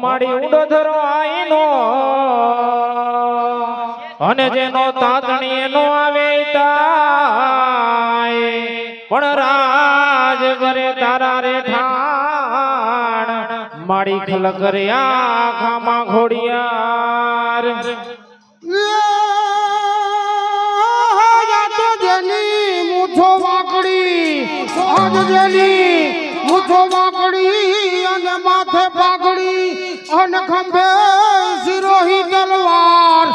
માડી ઉડો ધરો આઈનો અને જેનો તાતણી એનો આવે તાય પણ રાજ કરે તારા રે ઠાણ માડી ખલ કરે આખામાં ઘોડિયાર મુઠો વાકડી અને માથે પાઘડી અને ખંભે સિરોહી તલવાર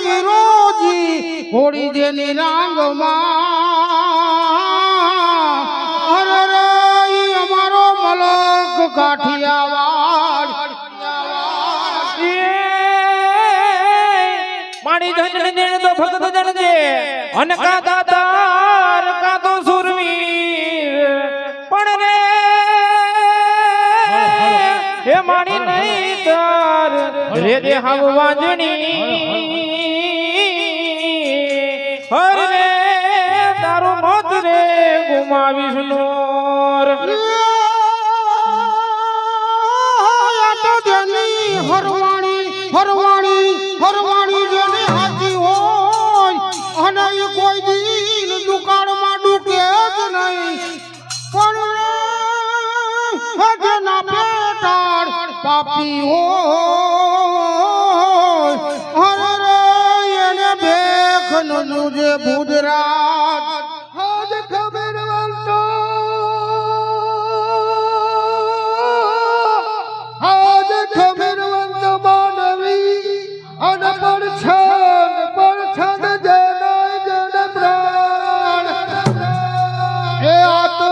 વિરોજી હોળી જેની રાંગમાં અરે રે અમારો મલક કાઠિયાવાડ માડી જનને તો ભગત જનજે અને કા દાતાર કા તો સુરવીર પણ રે હે માડી નહીં તાર રે દે હાવ વાજણી હરે તારો મોત રે ગુમાવીશ નોર હરવાણી જેને હાજી હોય અને એ કોઈ દિન દુકાળમાં ડૂકે જ નહીં પણ જેના પેટાળ પાપી હોય હરે એને ભેખનું જે ભૂજરાત હાજ ખબર વંતો હાજ ખબર વંત માનવી અને પડછન જન પ્રાણ એ આ તો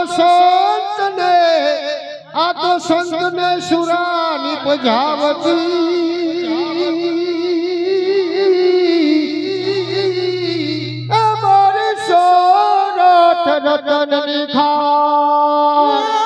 સંત ને સુરાની પજાવતી એ મારી સોરઠ રતન ની ખા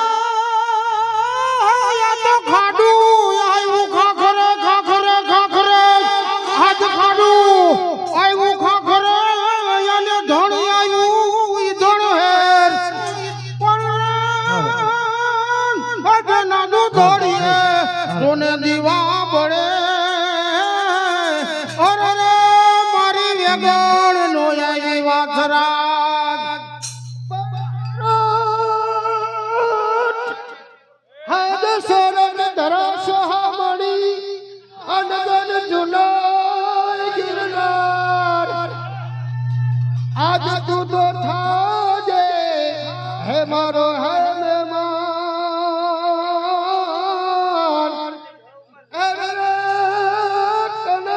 સોને દીવા બળે અરે રે મારી વેગણ નો આવી વાથરા હાદ શરણ ધરાશ મળી અનગન જુલાઈ ગિરનાર આજ તું તો થાજે હે મારો હે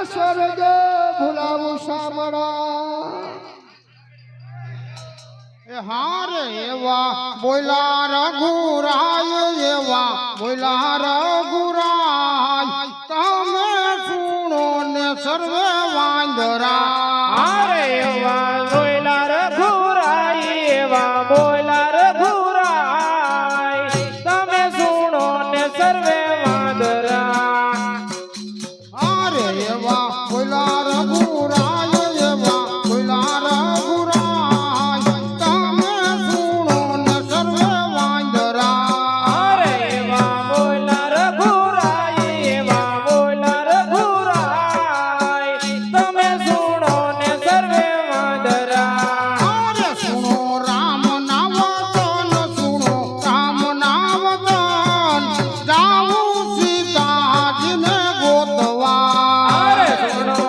સ્વર્ગ ભૂલાવું સામડા હારે એવા બોલા રઘુરાય એવા બોલા રઘુરાય તમે સુણો ને સર્વે વાંદરા હારે એવા બોલા રઘુરાય એવા બોલા રઘુરાય તમે સુણો ને સર્વે વાંદરા એવા બોલા રઘુરાય એવા બોલા રઘુરાય તમે સુણો ને સર્વે વાંદરા અરે એવા બોલા રઘુરાય એવા બોલા રઘુરાય તમે સુણો ને સર્વે વાંદરા અરે સુણો રામ નામ વચન સુણો રામ નામ વચન જાવું સીતાજીને ગોતવા સુણો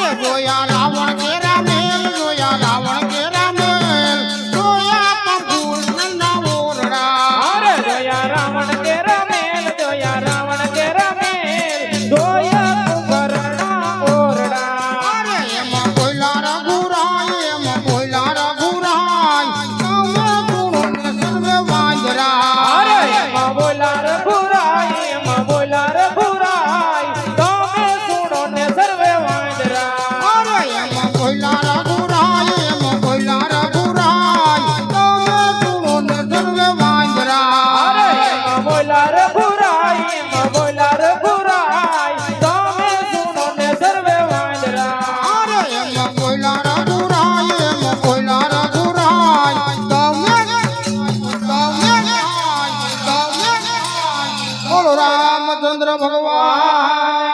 અરે જોયા રાવણ કેરા મેલ જોયા રાવણ કેરા મેલ જોયા કંકુલ નંદા ઓરડા અરે જોયા રાવણ કે રમેલ જોયા રાવણ કે રમેલ જોયા કુંભરના ઓરડા અરે એમાં બોયલા રઘુરાય એમાં બોયલા રઘુરાય તમે ગુણો ને સર્વે વાંદરા અરે એમાં બોલા રઘુરાય એમાં બોલા રઘુરાય તમે સુણો ને સર્વે વાંદરા અરે એમાં બોયલા રઘુરાય એમાં બોયલા રઘુરાય તમે ગુણો ને સર્વે વાંદરા અરે એમાં બોલા રઘુરાય એમાં બોલા રઘુરાય તમે સુણો ને સર્વે વાંદરા અરે એમાં બોયલા રઘુરાય એમાં બોયલા રઘુરાય તમે બોલો રામચંદ્ર ભગવાન